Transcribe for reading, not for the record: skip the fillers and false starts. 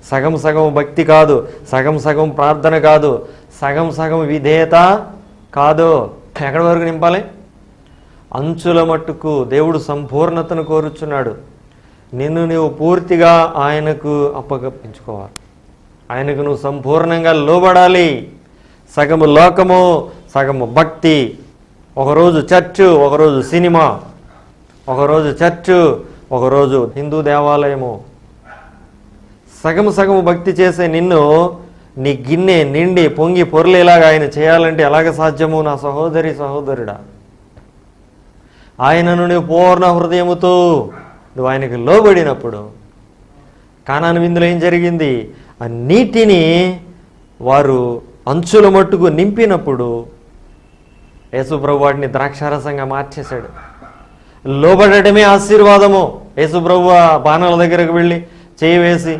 సగం సగం భక్తి కాదు, సగం సగం ప్రార్థన కాదు, సగం సగం విధేయత కాదు. ఎక్కడి వరకు నింపాలి? అంచుల మట్టుకు దేవుడు సంపూర్ణతను కోరుచున్నాడు. నిన్ను నువ్వు పూర్తిగా ఆయనకు అప్పగించుకోవాలి. ఆయనకు నువ్వు సంపూర్ణంగా లోబడాలి. సగము లోకము, సగము భక్తి. ఒకరోజు చర్చు, ఒకరోజు సినిమా, ఒకరోజు చర్చు, ఒకరోజు హిందూ దేవాలయము. సగము సగము భక్తి చేసే నిన్ను నీ గిన్నె నిండి పొంగి పొర్లేలాగా ఆయన చేయాలంటే ఎలాగ సాధ్యము నా సహోదరి సహోదరుడా? ఆయనను నువ్వు పూర్ణ హృదయముతో నువ్వు ఆయనకు లోబడినప్పుడు, కానాను విందులో ఏం జరిగింది? ఆ నీటిని వారు అంచుల మట్టుకు నింపినప్పుడు యేసుప్రభు వాటిని ద్రాక్షారసంగా మార్చేశాడు. లోబడటమే ఆశీర్వాదము. యేసుప్రభు బాణాల దగ్గరకు వెళ్ళి చేయి వేసి